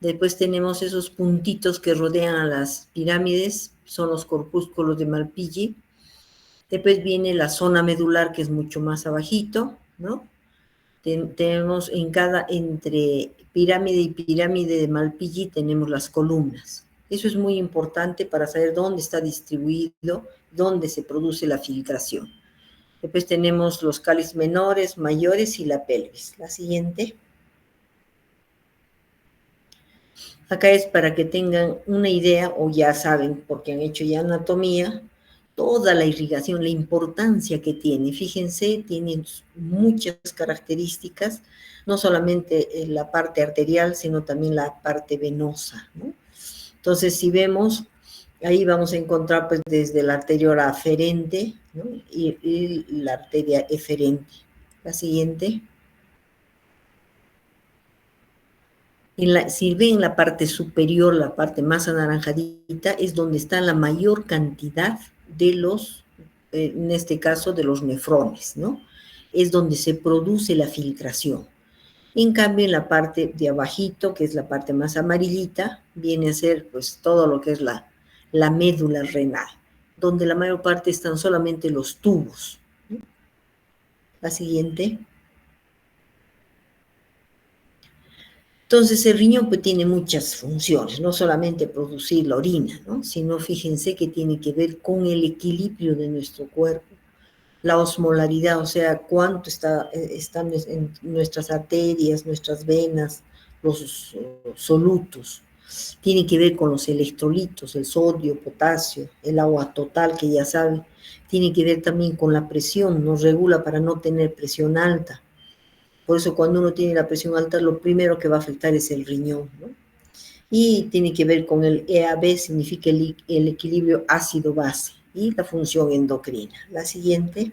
Después tenemos esos puntitos que rodean a las pirámides, son los corpúsculos de Malpighi. Después viene la zona medular, que es mucho más abajito, ¿no? Tenemos entre pirámide y pirámide de Malpighi, tenemos las columnas. Eso es muy importante para saber dónde está distribuido, dónde se produce la filtración. Después tenemos los cálices menores, mayores y la pelvis. La siguiente. Acá es para que tengan una idea, o ya saben, porque han hecho ya anatomía, toda la irrigación, la importancia que tiene. Fíjense, tiene muchas características, no solamente en la parte arterial, sino también la parte venosa, ¿no? Entonces, si vemos, ahí vamos a encontrar pues desde la arteriola aferente, ¿no? y la arteria eferente. La siguiente. Si ven la parte superior, la parte más anaranjadita, es donde está la mayor cantidad de los, en este caso, de los nefrones, ¿no? Es donde se produce la filtración. En cambio, en la parte de abajito, que es la parte más amarillita, viene a ser pues todo lo que es la médula renal, donde la mayor parte están solamente los tubos. La siguiente. Entonces el riñón pues tiene muchas funciones, no solamente producir la orina, ¿no? Sino fíjense que tiene que ver con el equilibrio de nuestro cuerpo, la osmolaridad, o sea, cuánto están en nuestras arterias, nuestras venas, los solutos. Tiene que ver con los electrolitos, el sodio, potasio, el agua total, que ya saben. Tiene que ver también con la presión, nos regula para no tener presión alta. Por eso cuando uno tiene la presión alta, lo primero que va a afectar es el riñón, ¿no? Y tiene que ver con el EAB, significa el equilibrio ácido-base, y la función endocrina. La siguiente.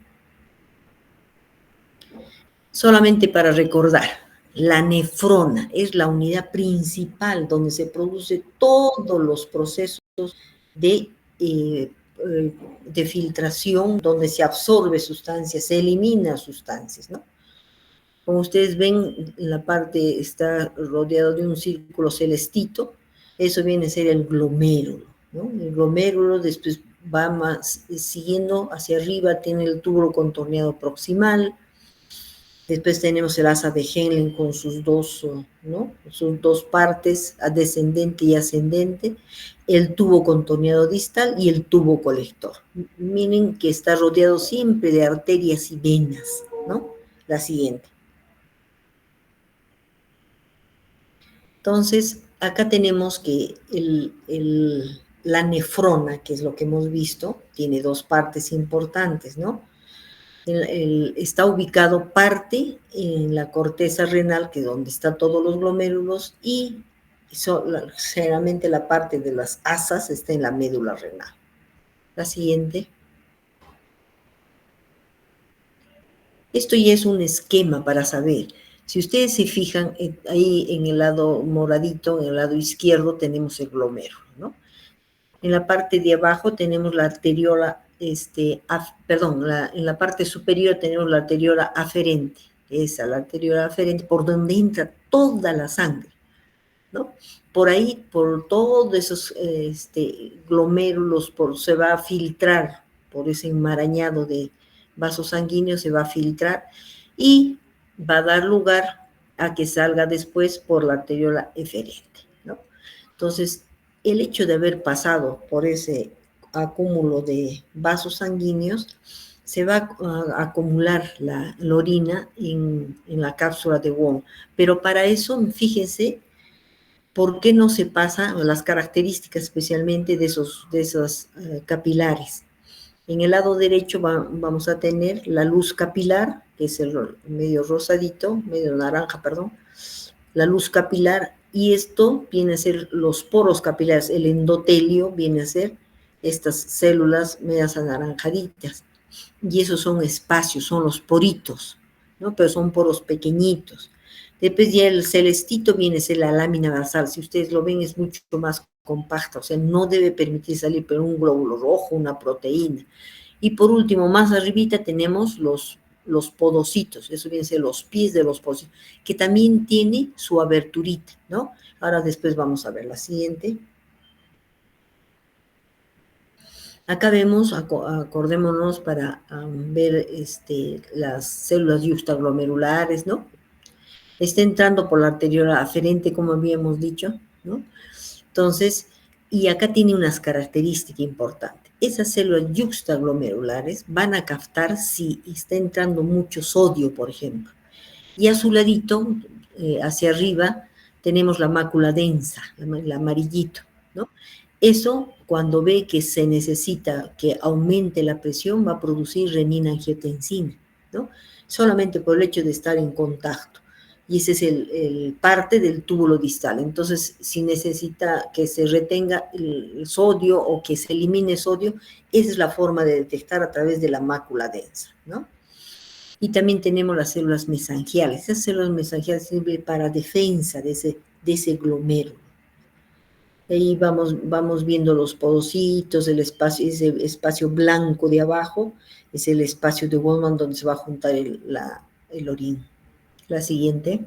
Solamente para recordar, la nefrona es la unidad principal donde se producen todos los procesos de filtración, donde se absorbe sustancias, se elimina sustancias, ¿no? Como ustedes ven, la parte está rodeado de un círculo celestito, eso viene a ser el glomérulo, ¿no? El glomérulo después va más siguiendo hacia arriba, tiene el túbulo contorneado proximal, después tenemos el asa de Henle con sus dos, ¿no? Sus dos partes, descendente y ascendente, el tubo contorneado distal y el tubo colector. Miren que está rodeado siempre de arterias y venas, ¿no? La siguiente. Entonces, acá tenemos que la nefrona, que es lo que hemos visto, tiene dos partes importantes, ¿no? Está ubicado parte en la corteza renal, que es donde están todos los glomérulos, y generalmente la parte de las asas está en la médula renal. La siguiente. Esto ya es un esquema para saber. Si ustedes se fijan, ahí en el lado moradito, en el lado izquierdo, tenemos el glomérulo, ¿no? En la parte de abajo tenemos la arteriola, en la parte superior tenemos la arteriola aferente, la arteriola aferente, por donde entra toda la sangre, ¿no? Por ahí, por todos esos glomérulos, se va a filtrar, por ese enmarañado de vasos sanguíneos se va a filtrar y va a dar lugar a que salga después por la arteriola eferente, ¿no? Entonces, el hecho de haber pasado por ese acúmulo de vasos sanguíneos, se va a acumular la orina en la cápsula de Wong. Pero para eso, fíjense, ¿por qué no se pasa las características especialmente de esos capilares? En el lado derecho vamos a tener la luz capilar, que es el medio rosadito, medio naranja, perdón, la luz capilar, y esto viene a ser los poros capilares, el endotelio viene a ser estas células medias anaranjaditas, y esos son espacios, son los poritos, ¿no? Pero son poros pequeñitos. Después ya el celestito viene a ser la lámina basal, si ustedes lo ven es mucho más compacta, o sea, no debe permitir salir pero un glóbulo rojo, una proteína. Y por último, más arribita tenemos los los podocitos, eso viene a ser los pies de los podocitos, que también tiene su aberturita, ¿no? Ahora después vamos a ver la siguiente. Acá vemos, acordémonos para ver las células yuxtaglomerulares, ¿no? Está entrando por la arteriola aferente, como habíamos dicho, ¿no? Entonces, y acá tiene unas características importantes. Esas células yuxtaglomerulares van a captar si está entrando mucho sodio, por ejemplo. Y a su ladito, hacia arriba, tenemos la mácula densa, el amarillito, ¿no? Eso, cuando ve que se necesita que aumente la presión, va a producir renina-angiotensina, ¿no? Solamente por el hecho de estar en contacto. Y ese es el parte del túbulo distal. Entonces, si necesita que se retenga el sodio o que se elimine sodio, esa es la forma de detectar a través de la mácula densa, ¿no? Y también tenemos las células mesangiales. Esas células mesangiales sirven para defensa de ese glomérulo. Ahí vamos viendo los podocitos, el espacio, ese espacio blanco de abajo, es el espacio de Wolman donde se va a juntar el orín. La siguiente.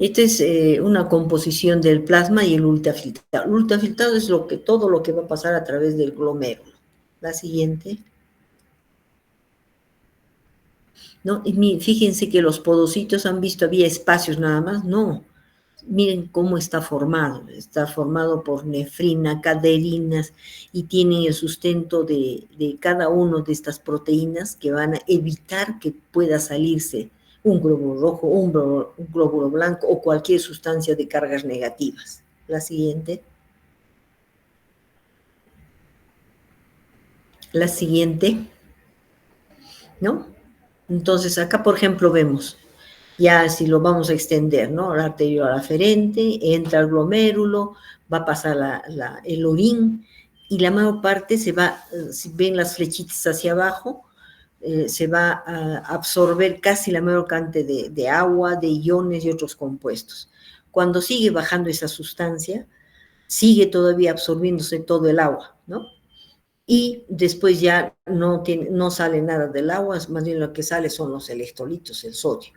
Esta es una composición del plasma y el ultrafiltrado. El ultrafiltrado es todo lo que va a pasar a través del glomérulo. La siguiente. ¿No? Y fíjense que los podocitos han visto, había espacios nada más, no. Miren cómo está formado por nefrina, caderinas, y tienen el sustento de cada una de estas proteínas que van a evitar que pueda salirse un glóbulo rojo, un glóbulo blanco o cualquier sustancia de cargas negativas. La siguiente. La siguiente, ¿no? Entonces, acá, por ejemplo, vemos ya si lo vamos a extender, ¿no? La arteriola aferente, entra al glomérulo, va a pasar el orín, y la mayor parte se va, si ven las flechitas hacia abajo, se va a absorber casi la mayor cantidad de agua, de iones y otros compuestos. Cuando sigue bajando esa sustancia, sigue todavía absorbiéndose todo el agua, ¿no? Y después ya no sale nada del agua, más bien lo que sale son los electrolitos, el sodio.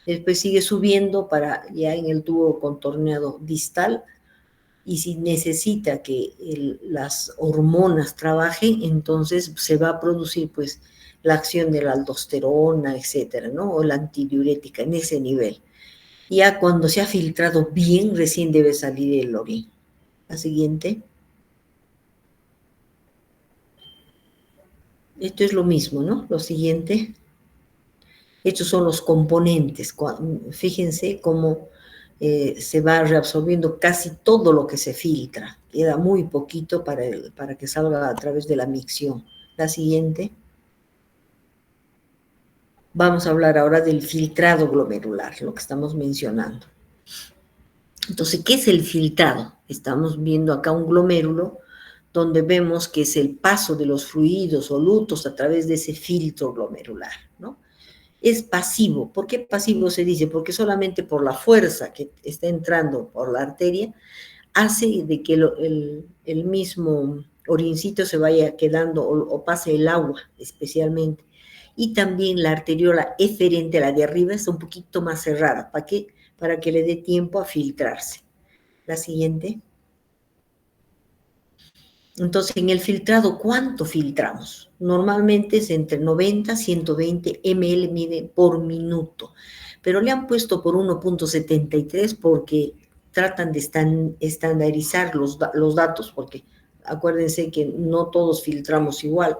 Después sigue subiendo para ya en el tubo contorneado distal, y si necesita que las hormonas trabajen, entonces se va a producir pues la acción de la aldosterona, etcétera, ¿no? O la antidiurética en ese nivel. Ya cuando se ha filtrado bien, recién debe salir el orín. La siguiente. Esto es lo mismo, ¿no? Lo siguiente. Estos son los componentes. Fíjense cómo se va reabsorbiendo casi todo lo que se filtra. Queda muy poquito para que salga a través de la micción. La siguiente. Vamos a hablar ahora del filtrado glomerular, lo que estamos mencionando. Entonces, ¿qué es el filtrado? Estamos viendo acá un glomérulo donde vemos que es el paso de los fluidos o lutos a través de ese filtro glomerular, ¿no? Es pasivo. ¿Por qué pasivo se dice? Porque solamente por la fuerza que está entrando por la arteria hace de que el mismo orincito se vaya quedando o pase el agua especialmente. Y también la arteriola eferente, la de arriba, está un poquito más cerrada. ¿Para qué? Para que le dé tiempo a filtrarse. La siguiente. Entonces, en el filtrado, ¿cuánto filtramos? Normalmente es entre 90 y 120 ml mide por minuto, pero le han puesto por 1.73 porque tratan de estandarizar los datos, porque acuérdense que no todos filtramos igual.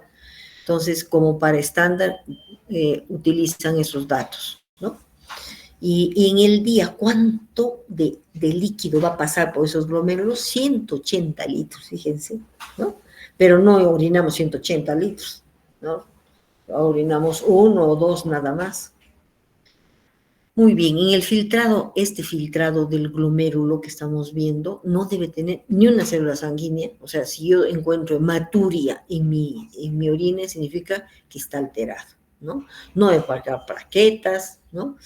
Entonces, como para estándar, utilizan esos datos, ¿no? Y en el día, ¿cuánto de líquido va a pasar por esos glomérulos? 180 litros, fíjense, ¿no? Pero no orinamos 180 litros, ¿no? Orinamos 1 o 2 nada más. Muy bien, en el filtrado, este filtrado del glomérulo que estamos viendo no debe tener ni una célula sanguínea. O sea, si yo encuentro hematuria en mi orina, significa que está alterado, ¿no? No debe pasar plaquetas, ¿no?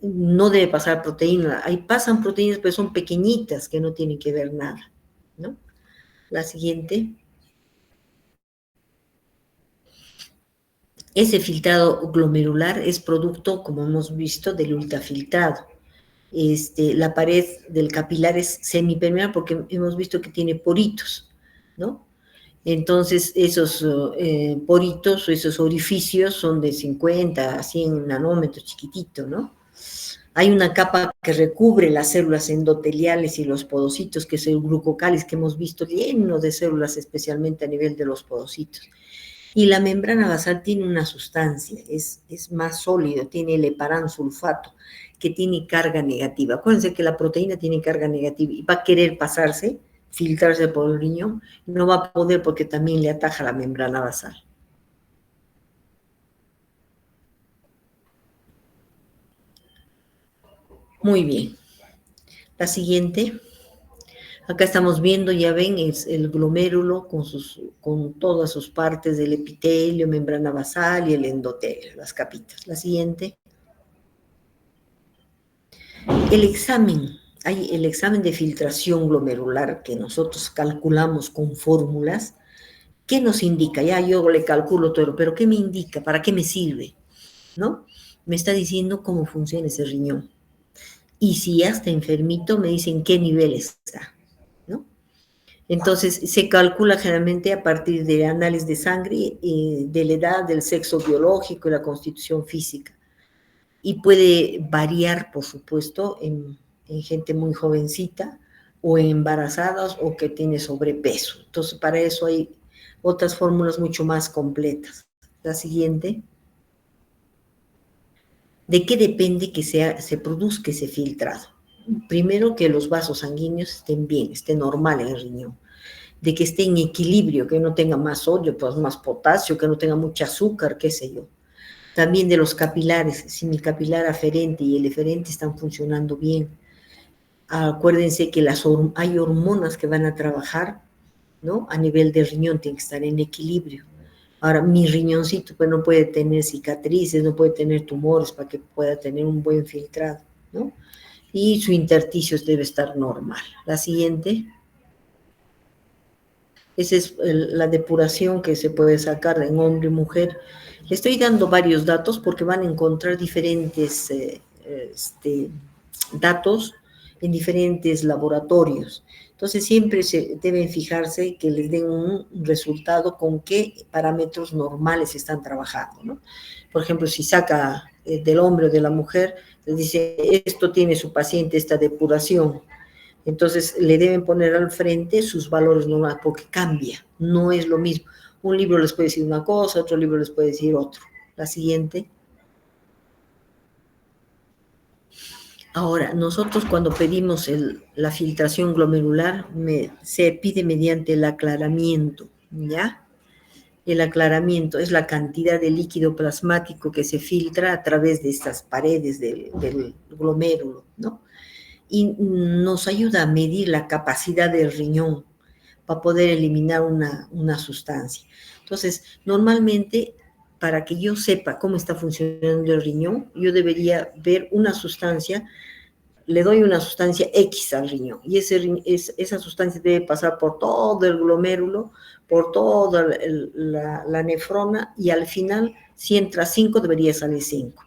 No debe pasar proteína. Ahí pasan proteínas, pero son pequeñitas que no tienen que ver nada, ¿no? La siguiente. Ese filtrado glomerular es producto, como hemos visto, del ultrafiltrado. La pared del capilar es semipermeable porque hemos visto que tiene poritos, ¿no? Entonces, esos poritos, esos orificios son de 50 a 100 nanómetros, chiquitito, ¿no? Hay una capa que recubre las células endoteliales y los podocitos, que es el glucocáliz que hemos visto lleno de células, especialmente a nivel de los podocitos. Y la membrana basal tiene una sustancia, es más sólido, tiene el heparansulfato, que tiene carga negativa. Acuérdense que la proteína tiene carga negativa y va a querer pasarse, filtrarse por el riñón, no va a poder porque también le ataja la membrana basal. Muy bien. La siguiente. Acá estamos viendo, ya ven, es el glomérulo con todas sus partes del epitelio, membrana basal y el endotelio, las capitas. La siguiente. Hay el examen de filtración glomerular que nosotros calculamos con fórmulas. ¿Qué nos indica? Ya yo le calculo todo, pero ¿qué me indica? ¿Para qué me sirve? ¿No? Me está diciendo cómo funciona ese riñón. Y si ya está enfermito, me dicen qué nivel está, ¿no? Entonces, se calcula generalmente a partir de análisis de sangre, de la edad, del sexo biológico y la constitución física. Y puede variar, por supuesto, en gente muy jovencita o en embarazadas o que tiene sobrepeso. Entonces, para eso hay otras fórmulas mucho más completas. La siguiente. ¿De qué depende que se produzca ese filtrado? Primero, que los vasos sanguíneos estén bien, estén normal en el riñón, de que esté en equilibrio, que no tenga más sodio, pues más potasio, que no tenga mucho azúcar, qué sé yo. También de los capilares, si mi capilar aferente y el eferente están funcionando bien. Acuérdense que hay hormonas que van a trabajar, ¿no? A nivel del riñón, tiene que estar en equilibrio. Ahora, mi riñoncito pues no puede tener cicatrices, no puede tener tumores para que pueda tener un buen filtrado, ¿no? Y su intersticio debe estar normal. La siguiente. Esa es la depuración que se puede sacar en hombre y mujer. Le estoy dando varios datos porque van a encontrar diferentes datos en diferentes laboratorios. Entonces siempre se deben fijarse que les den un resultado con qué parámetros normales están trabajando, ¿no? Por ejemplo, si saca del hombre o de la mujer, les dice, esto tiene su paciente esta depuración, entonces le deben poner al frente sus valores normales, porque cambia, no es lo mismo. Un libro les puede decir una cosa, otro libro les puede decir otro. La siguiente. Ahora, nosotros cuando pedimos la filtración glomerular, se pide mediante el aclaramiento, ¿ya? El aclaramiento es la cantidad de líquido plasmático que se filtra a través de estas paredes del glomérulo, ¿no? Y nos ayuda a medir la capacidad del riñón para poder eliminar una sustancia. Entonces, normalmente, para que yo sepa cómo está funcionando el riñón, yo debería ver una sustancia, le doy una sustancia X al riñón, y esa sustancia debe pasar por todo el glomérulo, por toda la nefrona, y al final, si entra 5, debería salir 5.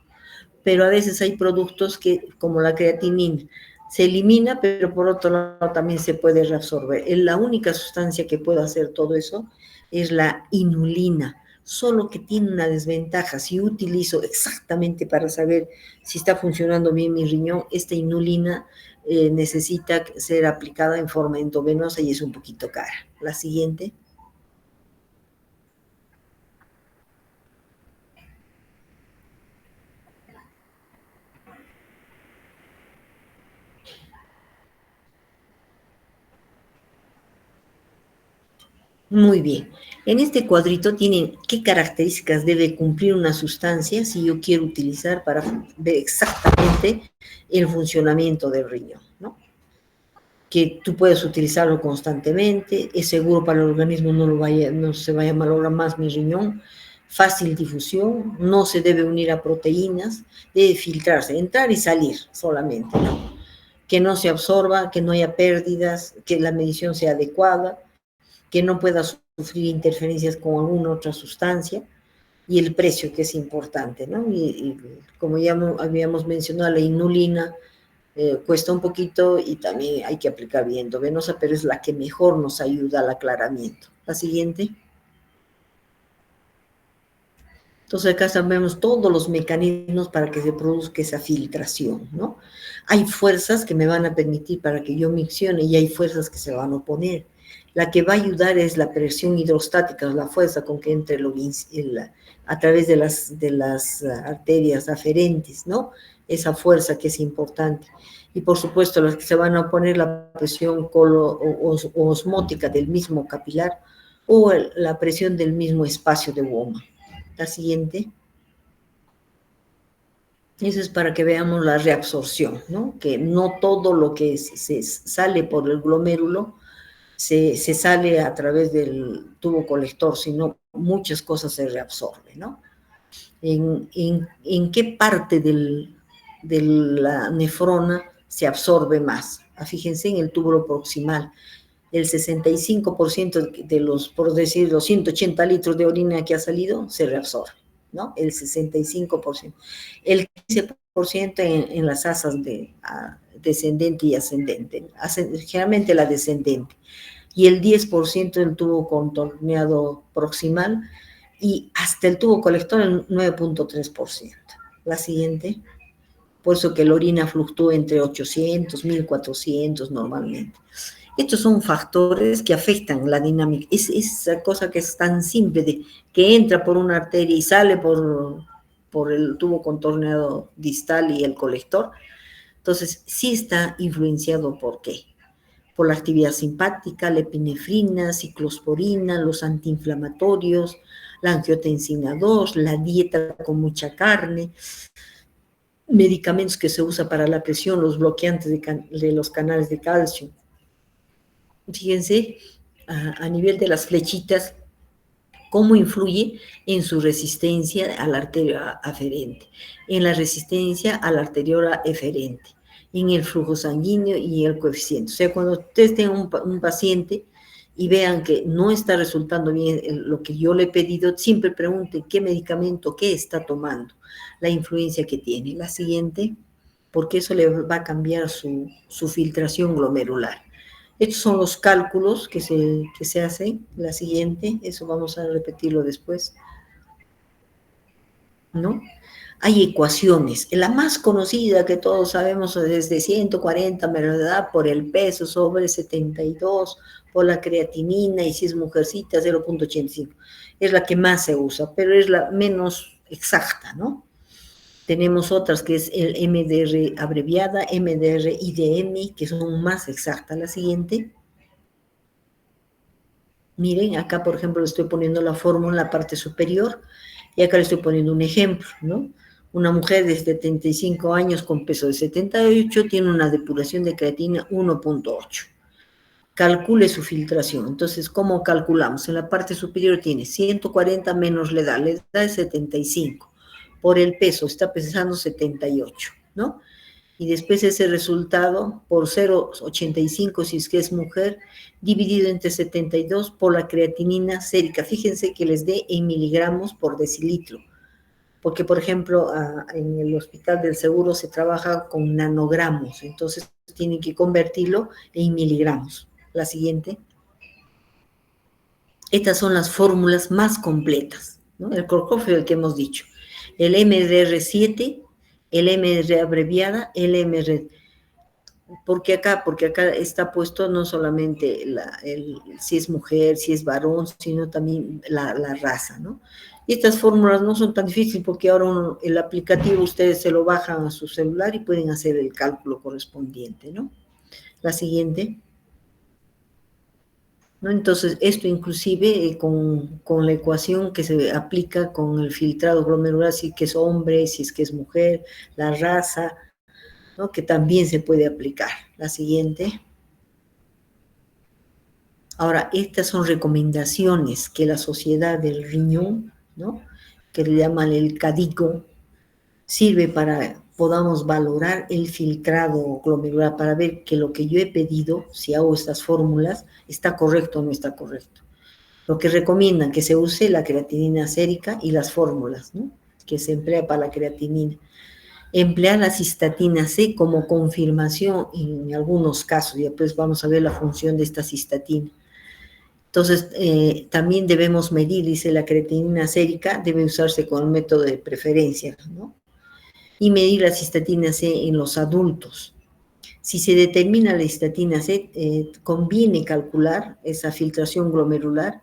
Pero a veces hay productos que, como la creatinina, se elimina, pero por otro lado también se puede reabsorber. La única sustancia que puede hacer todo eso es la inulina, solo que tiene una desventaja. Si utilizo exactamente para saber si está funcionando bien mi riñón, esta inulina necesita ser aplicada en forma endovenosa y es un poquito cara. La siguiente. Muy bien. En este cuadrito tienen qué características debe cumplir una sustancia si yo quiero utilizar para ver exactamente el funcionamiento del riñón, ¿no? Que tú puedes utilizarlo constantemente, es seguro para el organismo, no se vaya a malograr más mi riñón, fácil difusión, no se debe unir a proteínas, debe filtrarse, entrar y salir solamente, ¿no? Que no se absorba, que no haya pérdidas, que la medición sea adecuada, que no pueda sufrir interferencias con alguna otra sustancia, y el precio, que es importante, ¿no? Y como ya habíamos mencionado, la inulina cuesta un poquito y también hay que aplicar bien endovenosa, pero es la que mejor nos ayuda al aclaramiento. La siguiente. Entonces acá sabemos todos los mecanismos para que se produzca esa filtración, ¿no? Hay fuerzas que me van a permitir para que yo miccione y hay fuerzas que se van a oponer. La que va a ayudar es la presión hidrostática, la fuerza con que entre a través de las arterias aferentes, ¿no? Esa fuerza que es importante. Y por supuesto las que se van a oponer, la presión osmótica del mismo capilar o la presión del mismo espacio de Woma. La siguiente. Eso es para que veamos la reabsorción, ¿no? Que no todo lo que se sale por el glomérulo se sale a través del tubo colector, sino muchas cosas se reabsorben, ¿no? ¿En qué parte de la nefrona se absorbe más? Fíjense en el tubo proximal. El 65% de los, por decir, los 180 litros de orina que ha salido se reabsorbe, ¿no? El 65%. El 15% en las asas descendente y ascendente, generalmente la descendente, y el 10% del tubo contorneado proximal, y hasta el tubo colector el 9.3%. La siguiente. Por eso que la orina fluctúa entre 800, 1400 normalmente. Estos son factores que afectan la dinámica. Es esa cosa que es tan simple, de que entra por una arteria y sale por el tubo contorneado distal y el colector. Entonces, sí está influenciado por qué. Por la actividad simpática, la epinefrina, ciclosporina, los antiinflamatorios, la angiotensina 2, la dieta con mucha carne, medicamentos que se usan para la presión, los bloqueantes de los canales de calcio. Fíjense, a nivel de las flechitas, cómo influye en su resistencia a la arteria aferente, en la resistencia a la arteriola eferente, en el flujo sanguíneo y el coeficiente. O sea, cuando ustedes tengan un paciente y vean que no está resultando bien lo que yo le he pedido, siempre pregunten qué medicamento, qué está tomando, la influencia que tiene. La siguiente, porque eso le va a cambiar su filtración glomerular. Estos son los cálculos que se hacen. La siguiente, eso vamos a repetirlo después, ¿no? Hay ecuaciones. La más conocida que todos sabemos es de 140 menor de edad por el peso sobre 72, por la creatinina, y si es mujercita 0.85. Es la que más se usa, pero es la menos exacta, ¿no? Tenemos otras que es el MDR abreviada, MDR-IDM, que son más exactas. La siguiente. Miren, acá, por ejemplo, le estoy poniendo la fórmula en la parte superior y acá le estoy poniendo un ejemplo, ¿no? Una mujer de 75 años con peso de 78 tiene una depuración de creatina 1.8. Calcule su filtración. Entonces, ¿cómo calculamos? En la parte superior tiene 140 menos la edad es 75. Por el peso, está pesando 78, ¿no? Y después ese resultado por 0.85 si es que es mujer, dividido entre 72 por la creatinina sérica. Fíjense que les dé en miligramos por decilitro, porque por ejemplo en el Hospital del Seguro se trabaja con nanogramos, entonces tienen que convertirlo en miligramos. La siguiente. Estas son las fórmulas más completas, ¿no? El Korkofiev, el que hemos dicho. El MDR7, el MDR abreviada, el MR. Porque acá está puesto no solamente si es mujer, si es varón, sino también la raza, ¿no? Y estas fórmulas no son tan difíciles porque ahora el aplicativo ustedes se lo bajan a su celular y pueden hacer el cálculo correspondiente, ¿no? La siguiente. ¿No? Entonces, esto inclusive con la ecuación que se aplica con el filtrado glomerular, si es que es hombre, si es que es mujer, la raza, ¿no? Que también se puede aplicar. La siguiente. Ahora, estas son recomendaciones que la Sociedad del Riñón, ¿no? Que le llaman el CADICO, sirve para podamos valorar el filtrado glomerular, para ver que lo que yo he pedido, si hago estas fórmulas, está correcto o no está correcto. Lo que recomiendan que se use la creatinina sérica y las fórmulas, ¿no?, que se emplea para la creatinina. Emplear la cistatina C como confirmación en algunos casos, y después vamos a ver la función de esta cistatina. Entonces, también debemos medir, dice la creatinina sérica, debe usarse con el método de preferencia, ¿no? Y medir la cistatina C en los adultos. Si se determina la cistatina C, conviene calcular esa filtración glomerular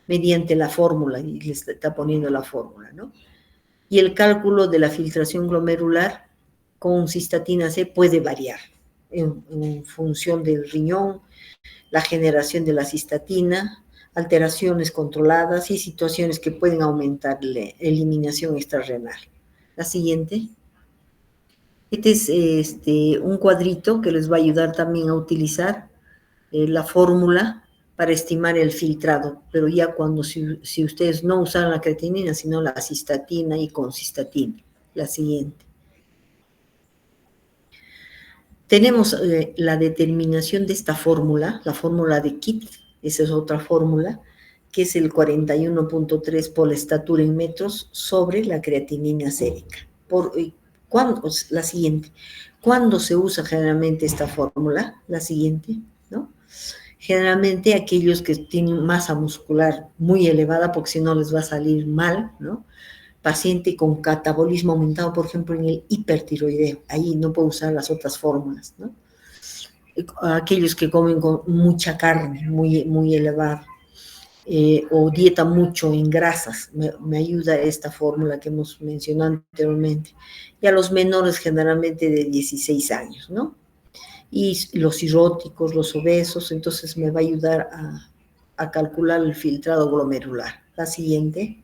mediante la fórmula, y le está poniendo la fórmula, ¿no? Y el cálculo de la filtración glomerular con cistatina C puede variar en función del riñón, la generación de la cistatina, alteraciones controladas y situaciones que pueden aumentar la eliminación extrarrenal. La siguiente. Este es un cuadrito que les va a ayudar también a utilizar la fórmula para estimar el filtrado, pero ya cuando si ustedes no usan la creatinina, sino la cistatina y con cistatina. La siguiente. Tenemos la determinación de esta fórmula, la fórmula de Kitt, esa es otra fórmula, que es el 41.3 por estatura en metros sobre la creatinina sérica. La siguiente. ¿Cuándo se usa generalmente esta fórmula? La siguiente, ¿no? Generalmente aquellos que tienen masa muscular muy elevada, porque si no les va a salir mal, ¿no? Paciente con catabolismo aumentado, por ejemplo, en el hipertiroideo, ahí no puedo usar las otras fórmulas, ¿no? Aquellos que comen con mucha carne, muy elevada, o dieta mucho en grasas, me ayuda esta fórmula que hemos mencionado anteriormente. Y a los menores generalmente de 16 años, ¿no? Y los cirróticos, los obesos, entonces me va a ayudar a calcular el filtrado glomerular. La siguiente.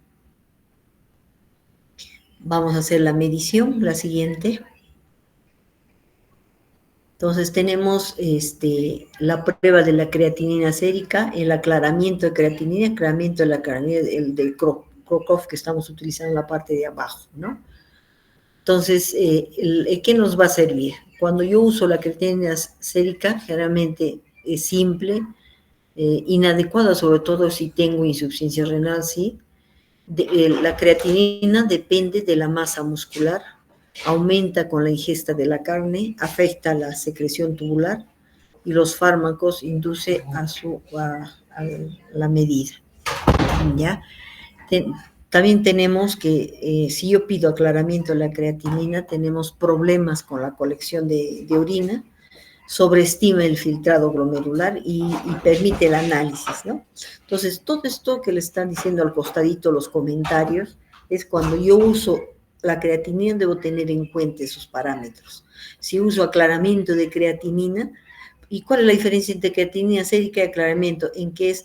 Vamos a hacer la medición, la siguiente. Entonces tenemos la prueba de la creatinina sérica, el aclaramiento de creatinina, aclaramiento de la creatinina, el del Crocov que estamos utilizando en la parte de abajo, ¿no? Entonces, ¿qué nos va a servir? Cuando yo uso la creatinina sérica, generalmente es simple, inadecuada, sobre todo si tengo insuficiencia renal, sí. La creatinina depende de la masa muscular, aumenta con la ingesta de la carne, afecta la secreción tubular y los fármacos induce a la medida, ¿ya? También tenemos que, si yo pido aclaramiento de la creatinina, tenemos problemas con la colección de orina, sobreestima el filtrado glomerular y permite el análisis, ¿no? Entonces, todo esto que le están diciendo al costadito los comentarios es cuando yo uso la creatinina, debo tener en cuenta esos parámetros. Si uso aclaramiento de creatinina, ¿y cuál es la diferencia entre creatinina sérica y aclaramiento? En que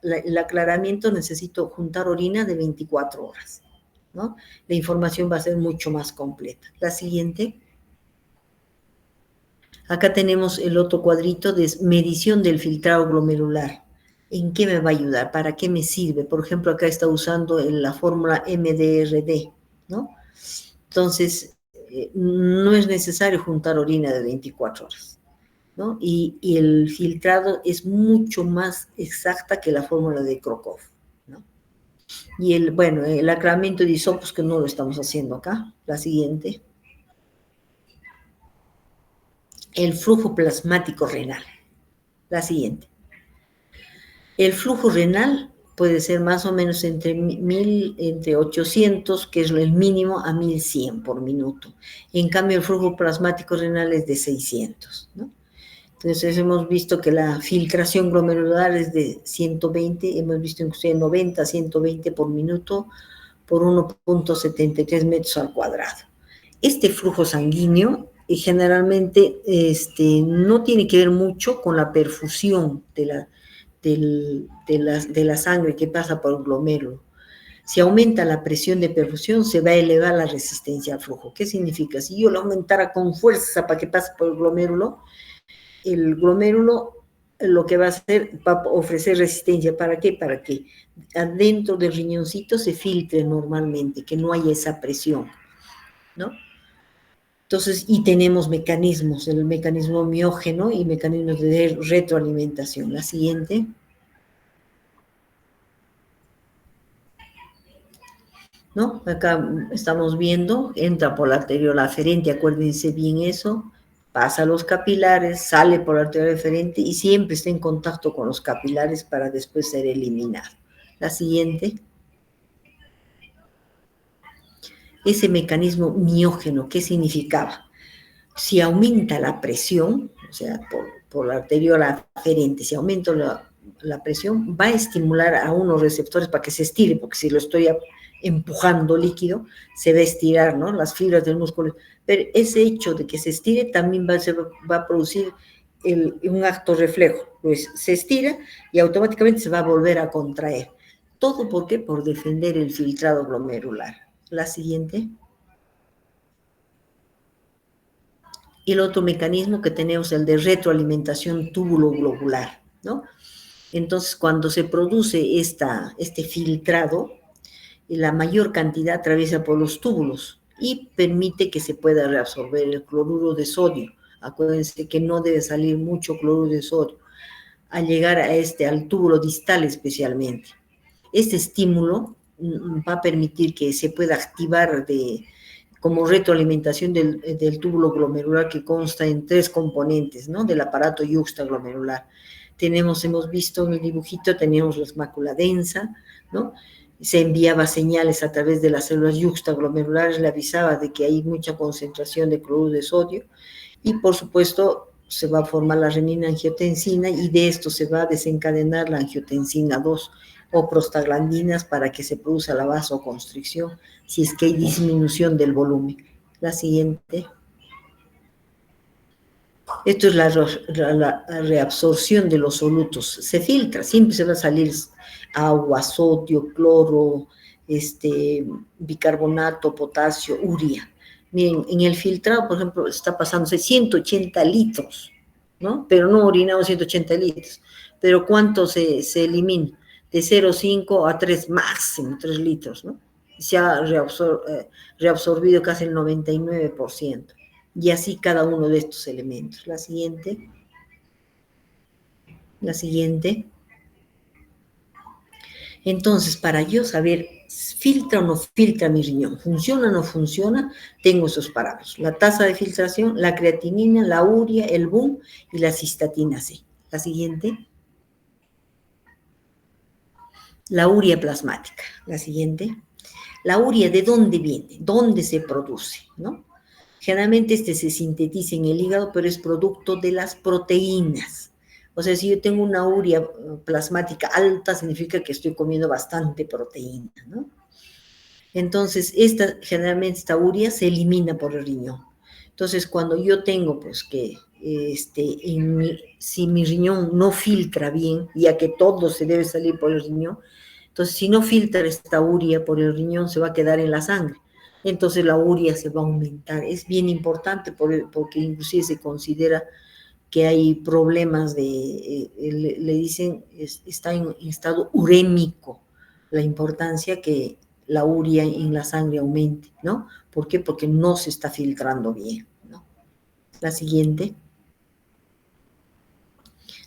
el aclaramiento necesito juntar orina de 24 horas, ¿no? La información va a ser mucho más completa. La siguiente. Acá tenemos el otro cuadrito de medición del filtrado glomerular. ¿En qué me va a ayudar? ¿Para qué me sirve? Por ejemplo, acá está usando la fórmula MDRD, ¿no? Entonces, no es necesario juntar orina de 24 horas, ¿no? Y el filtrado es mucho más exacta que la fórmula de Crocov, ¿no? Y el aclaramiento de hisopos que no lo estamos haciendo acá. La siguiente. El flujo plasmático renal. La siguiente. El flujo renal puede ser más o menos entre 800, que es el mínimo, a 1100 por minuto. En cambio, el flujo plasmático renal es de 600, ¿no? Entonces, hemos visto que la filtración glomerular es de 120, hemos visto inclusive 90, 120 por minuto por 1.73 metros al cuadrado. Este flujo sanguíneo generalmente no tiene que ver mucho con la perfusión de la sangre que pasa por el glomérulo. Si aumenta la presión de perfusión, se va a elevar la resistencia al flujo. ¿Qué significa? Si yo lo aumentara con fuerza para que pase por el glomérulo lo que va a hacer, va a ofrecer resistencia. ¿Para qué? Para que adentro del riñoncito se filtre normalmente, que no haya esa presión, ¿no? Entonces, y tenemos mecanismos, el mecanismo miógeno y mecanismos de retroalimentación. La siguiente. ¿no? Acá estamos viendo, entra por la arteriola aferente, acuérdense bien eso, pasa a los capilares, sale por la arteriola aferente y siempre está en contacto con los capilares para después ser eliminado. La siguiente. Ese mecanismo miógeno, ¿qué significaba? Si aumenta la presión, o sea, por la arteriola aferente, si aumento la presión, va a estimular a unos receptores para que se estire, porque si lo estoy empujando líquido, se va a estirar, ¿no? Las fibras del músculo. Pero ese hecho de que se estire también va a producir un acto reflejo, pues se estira y automáticamente se va a volver a contraer. ¿Todo por qué? Por defender el filtrado glomerular. La siguiente. Y el otro mecanismo que tenemos, el de retroalimentación túbulo-globular, ¿no? Entonces, cuando se produce este filtrado, la mayor cantidad atraviesa por los túbulos y permite que se pueda reabsorber el cloruro de sodio. Acuérdense que no debe salir mucho cloruro de sodio al llegar al túbulo distal especialmente. Este estímulo va a permitir que se pueda activar como retroalimentación del túbulo glomerular, que consta en 3 componentes, ¿no? Del aparato yuxtaglomerular. Hemos visto en el dibujito, teníamos la mácula densa, ¿no? Se enviaba señales a través de las células yuxtaglomerulares, le avisaba de que hay mucha concentración de cloruro de sodio, y por supuesto se va a formar la renina-angiotensina, y de esto se va a desencadenar la angiotensina 2 o prostaglandinas para que se produzca la vasoconstricción si es que hay disminución del volumen. La siguiente. Esto es la reabsorción de los solutos. Se filtra, siempre se va a salir agua, sodio, cloro, bicarbonato, potasio, urea. Miren, en el filtrado, por ejemplo, está pasándose 180 litros, ¿no? Pero no orinamos 180 litros. Pero ¿cuánto se elimina? De 0,5 a 3, máximo 3 litros, ¿no? Se ha reabsorbido casi el 99%. Y así cada uno de estos elementos. La siguiente. La siguiente. Entonces, para yo saber, ¿filtra o no filtra mi riñón? ¿Funciona o no funciona? Tengo esos parámetros. La tasa de filtración, la creatinina, la urea, el BUN y la cistatina C. La siguiente. La urea plasmática. La siguiente. La urea, ¿de dónde viene? ¿Dónde se produce? ¿No? Generalmente se sintetiza en el hígado, pero es producto de las proteínas. O sea, si yo tengo una urea plasmática alta, significa que estoy comiendo bastante proteína, ¿no? Entonces, generalmente esta urea se elimina por el riñón. Entonces, cuando yo tengo, pues, que si mi riñón no filtra bien, ya que todo se debe salir por el riñón, entonces, si no filtra esta urea por el riñón, se va a quedar en la sangre. Entonces, la urea se va a aumentar. Es bien importante porque inclusive se considera que hay problemas le dicen, está en estado urémico, la importancia que la urea en la sangre aumente, ¿no? ¿Por qué? Porque no se está filtrando bien, ¿no? La siguiente.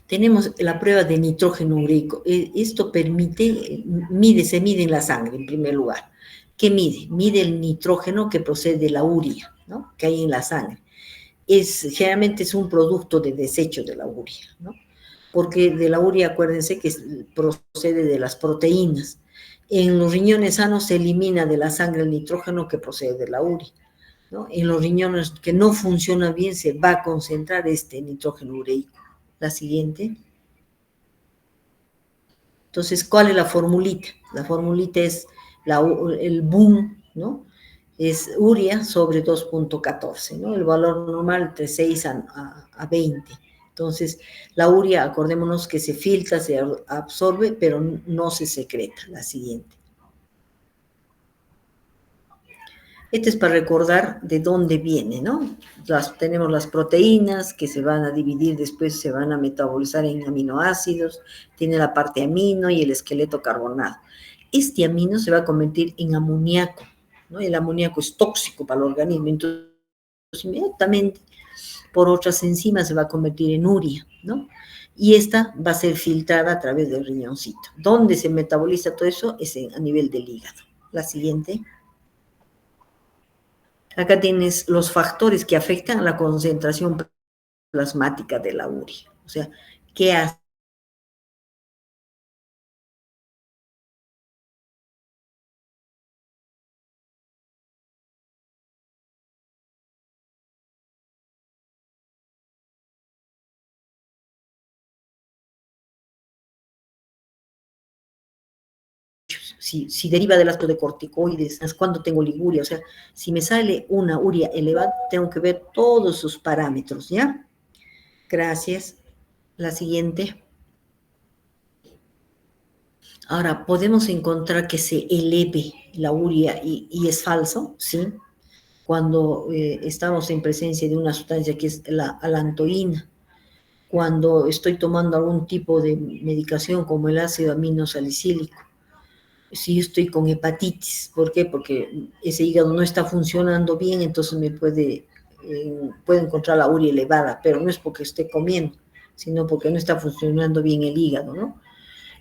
Tenemos la prueba de nitrógeno ureico. Esto permite, se mide en la sangre en primer lugar. ¿Qué mide? Mide el nitrógeno que procede de la urea, ¿no? Que hay en la sangre. Generalmente es un producto de desecho de la urea, ¿no? Porque de la urea, acuérdense que procede de las proteínas. En los riñones sanos se elimina de la sangre el nitrógeno que procede de la urea, ¿no? En los riñones que no funcionan bien se va a concentrar este nitrógeno ureico. La siguiente. Entonces, ¿cuál es la formulita? La formulita es el BUN, ¿no? Es urea sobre 2.14, ¿no? El valor normal entre 6 a 20. Entonces, la urea, acordémonos que se filtra, se absorbe, pero no se secreta. La siguiente. Este es para recordar de dónde viene, ¿no? Tenemos las proteínas que se van a dividir, después se van a metabolizar en aminoácidos, tiene la parte amino y el esqueleto carbonado. Este amino se va a convertir en amoníaco, ¿no? El amoníaco es tóxico para el organismo, entonces inmediatamente por otras enzimas se va a convertir en urea, ¿no? Y esta va a ser filtrada a través del riñoncito. ¿Dónde se metaboliza todo eso? Es a nivel del hígado. La siguiente. Acá tienes los factores que afectan a la concentración plasmática de la urea. O sea, ¿qué hace? Si deriva del ácido de corticoides, cuando tengo liguria, o sea, si me sale una urea elevada, tengo que ver todos sus parámetros, ¿ya? Gracias. La siguiente. Ahora, ¿podemos encontrar que se eleve la urea y es falso? Sí. Cuando estamos en presencia de una sustancia que es la alantoína, cuando estoy tomando algún tipo de medicación como el ácido aminosalicílico, si yo estoy con hepatitis, ¿por qué? Porque ese hígado no está funcionando bien, entonces puede encontrar la urea elevada, pero no es porque esté comiendo, sino porque no está funcionando bien el hígado, ¿no?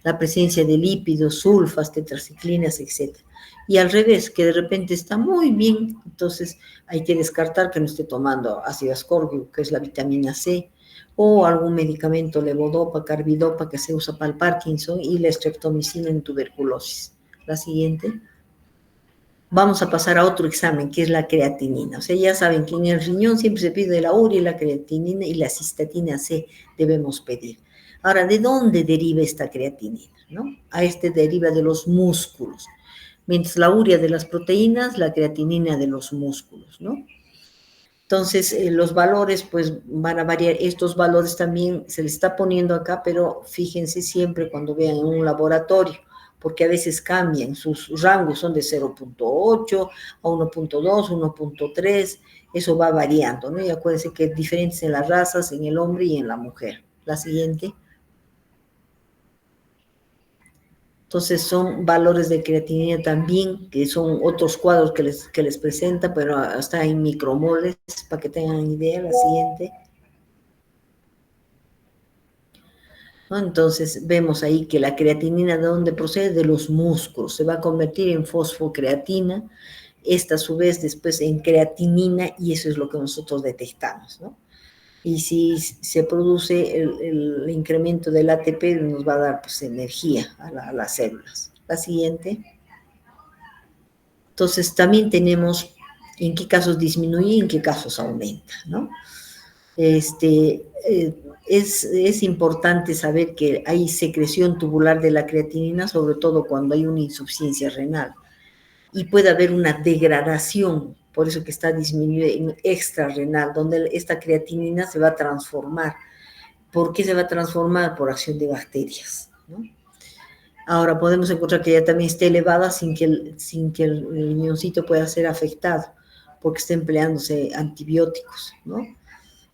La presencia de lípidos, sulfas, tetraciclinas, etcétera. Y al revés, que de repente está muy bien, entonces hay que descartar que no esté tomando ácido ascórbico, que es la vitamina C, o algún medicamento levodopa, carbidopa, que se usa para el Parkinson, y la streptomicina en tuberculosis. La siguiente. Vamos a pasar a otro examen, que es la creatinina. O sea, ya saben que en el riñón siempre se pide la urea, la creatinina y la cistatina C debemos pedir. Ahora, ¿de dónde deriva esta creatinina? ¿No? A este deriva de los músculos. Mientras la urea de las proteínas, la creatinina de los músculos, ¿no? Entonces, los valores pues van a variar. Estos valores también se les está poniendo acá, pero fíjense siempre cuando vean en un laboratorio, porque a veces cambian, sus rangos son de 0.8 a 1.2, 1.3, eso va variando, ¿no? Y acuérdense que es diferente en las razas, en el hombre y en la mujer. La siguiente. Entonces son valores de creatinina también, que son otros cuadros que les presenta, pero hasta en micromoles, para que tengan idea. La siguiente. ¿No? Entonces vemos ahí que la creatinina, ¿de dónde procede? De los músculos, se va a convertir en fosfocreatina, esta a su vez después en creatinina, y eso es lo que nosotros detectamos, ¿no? Y si se produce el incremento del ATP, nos va a dar pues energía a las células. La siguiente. Entonces también tenemos en qué casos disminuye y en qué casos aumenta, ¿no? Es importante saber que hay secreción tubular de la creatinina, sobre todo cuando hay una insuficiencia renal, y puede haber una degradación, por eso que está disminuida en extrarrenal, donde esta creatinina se va a transformar. ¿Por qué se va a transformar? Por acción de bacterias, ¿no? Ahora podemos encontrar que ella también esté elevada sin que el riñoncito pueda ser afectado, porque está empleándose antibióticos, ¿no?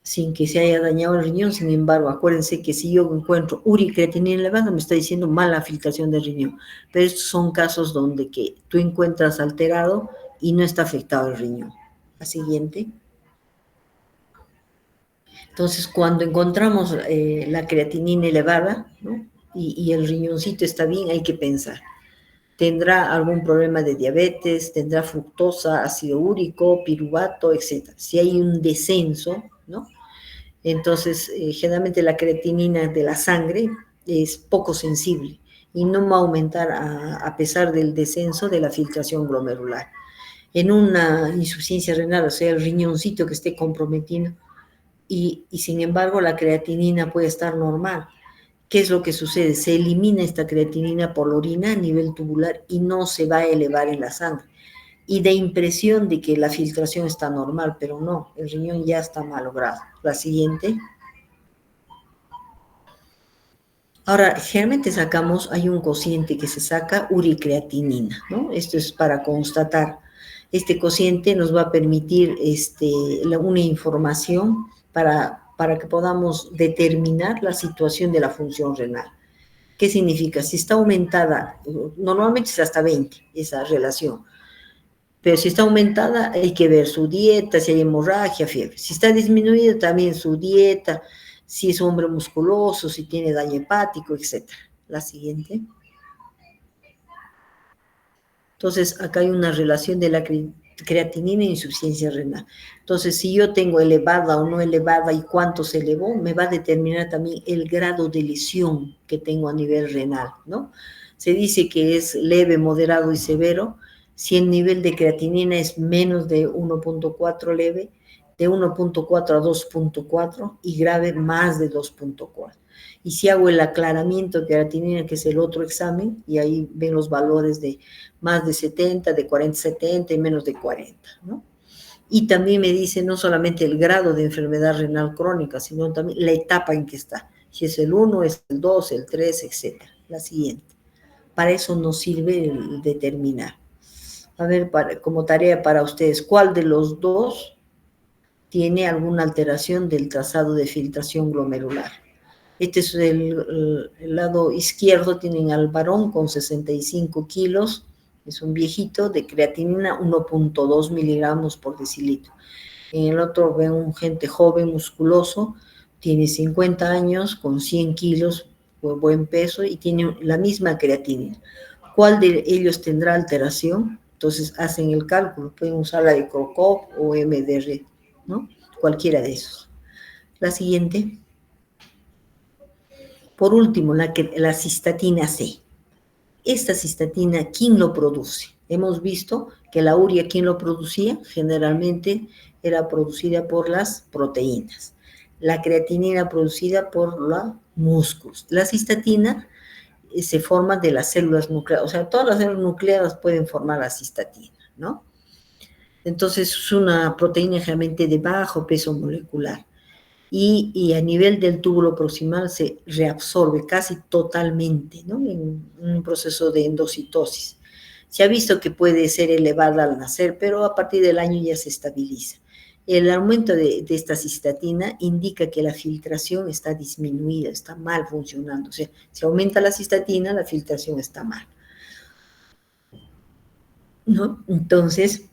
Sin que se haya dañado el riñón. Sin embargo, acuérdense que si yo encuentro urea y creatinina elevada, me está diciendo mala filtración del riñón. Pero estos son casos donde que tú encuentras alterado y no está afectado el riñón. La siguiente. Entonces, cuando encontramos la creatinina elevada, ¿no? y el riñoncito está bien, hay que pensar. ¿Tendrá algún problema de diabetes? ¿Tendrá fructosa, ácido úrico, piruvato, etcétera? Si hay un descenso, ¿no? Entonces, generalmente la creatinina de la sangre es poco sensible y no va a aumentar a pesar del descenso de la filtración glomerular. En una insuficiencia renal, o sea, el riñoncito que esté comprometido, y sin embargo la creatinina puede estar normal. ¿Qué es lo que sucede? Se elimina esta creatinina por la orina a nivel tubular y no se va a elevar en la sangre. Y da impresión de que la filtración está normal, pero no, el riñón ya está malogrado. La siguiente. Ahora, generalmente hay un cociente que se saca, uricreatinina, ¿no? Esto es para constatar. Este cociente nos va a permitir una información para que podamos determinar la situación de la función renal. ¿Qué significa? Si está aumentada, normalmente es hasta 20 esa relación, pero si está aumentada hay que ver su dieta, si hay hemorragia, fiebre. Si está disminuida también su dieta, si es hombre musculoso, si tiene daño hepático, etcétera. La siguiente. Entonces, acá hay una relación de la creatinina e insuficiencia renal. Entonces, si yo tengo elevada o no elevada y cuánto se elevó, me va a determinar también el grado de lesión que tengo a nivel renal, ¿no? Se dice que es leve, moderado y severo. Si el nivel de creatinina es menos de 1.4 leve, de 1.4 a 2.4 y grave más de 2.4. Y si hago el aclaramiento de creatinina, que es el otro examen, y ahí ven los valores de más de 70, de 40 a 70 y menos de 40, ¿no? Y también me dice no solamente el grado de enfermedad renal crónica, sino también la etapa en que está. Si es el 1, es el 2, el 3, etc. La siguiente. Para eso nos sirve el determinar. A ver, como tarea para ustedes, ¿cuál de los dos tiene alguna alteración del trazado de filtración glomerular? Este es el lado izquierdo, tienen al varón con 65 kilos, es un viejito, de creatinina 1.2 miligramos por decilitro. En el otro ven un gente joven, musculoso, tiene 50 años, con 100 kilos, buen peso, y tiene la misma creatinina. ¿Cuál de ellos tendrá alteración? Entonces hacen el cálculo, pueden usar la de Crocop o MDR, ¿no? Cualquiera de esos. La siguiente. Por último, la cistatina C. Esta cistatina, ¿quién lo produce? Hemos visto que la urea, ¿quién lo producía? Generalmente era producida por las proteínas. La creatinina producida por los músculos. La cistatina se forma de las células nucleares, o sea, todas las células nucleares pueden formar la cistatina, ¿no? Entonces es una proteína generalmente de bajo peso molecular. Y a nivel del túbulo proximal se reabsorbe casi totalmente, ¿no? En un proceso de endocitosis. Se ha visto que puede ser elevada al nacer, pero a partir del año ya se estabiliza. El aumento de esta cistatina indica que la filtración está disminuida, está mal funcionando. O sea, si aumenta la cistatina, la filtración está mal, ¿no? Entonces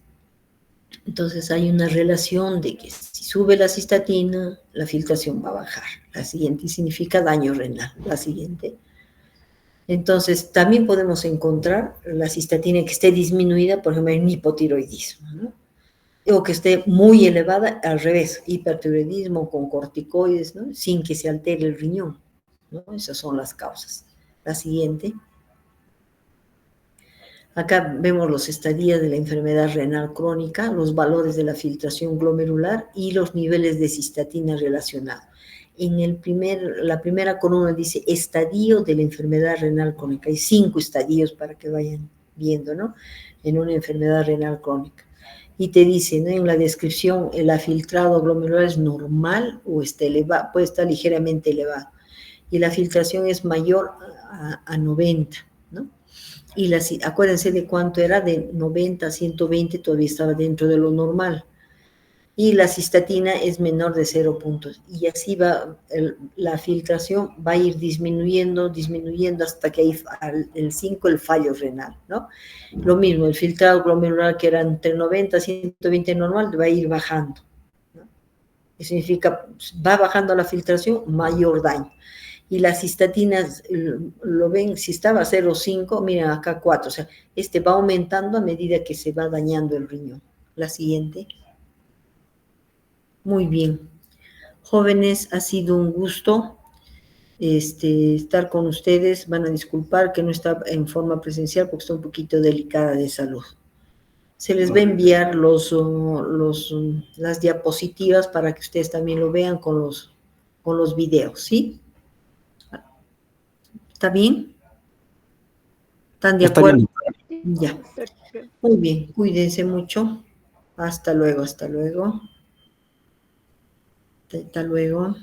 hay una relación de que si sube la cistatina, la filtración va a bajar. La siguiente significa daño renal. La siguiente. Entonces, también podemos encontrar la cistatina que esté disminuida, por ejemplo, en hipotiroidismo, ¿no? O que esté muy elevada, al revés, hipertiroidismo con corticoides, ¿no? Sin que se altere el riñón, ¿no? Esas son las causas. La siguiente. Acá vemos los estadios de la enfermedad renal crónica, los valores de la filtración glomerular y los niveles de cistatina relacionados. La primera columna dice estadio de la enfermedad renal crónica. Hay 5 estadios para que vayan viendo, ¿no? En una enfermedad renal crónica. Y te dice, ¿no? En la descripción, el filtrado glomerular es normal o está elevado, puede estar ligeramente elevado. Y la filtración es mayor a 90, ¿no? Y acuérdense de cuánto era, de 90 a 120, todavía estaba dentro de lo normal. Y la cistatina es menor de 0 puntos. Y así va, la filtración va a ir disminuyendo hasta que hay el 5, el fallo renal, ¿no? Lo mismo, el filtrado glomerular que era entre 90 a 120 normal, va a ir bajando, ¿no? Eso significa, va bajando la filtración, mayor daño. Y las cistatinas, lo ven, si estaba 0,5, miren acá 4, o sea, va aumentando a medida que se va dañando el riñón. La siguiente. Muy bien. Jóvenes, ha sido un gusto estar con ustedes. Van a disculpar que no está en forma presencial porque está un poquito delicada de salud. Se les va a enviar las diapositivas para que ustedes también lo vean con los videos, ¿sí? ¿Está bien? ¿Están de acuerdo? Ya. Muy bien, cuídense mucho. Hasta luego, hasta luego. Hasta luego.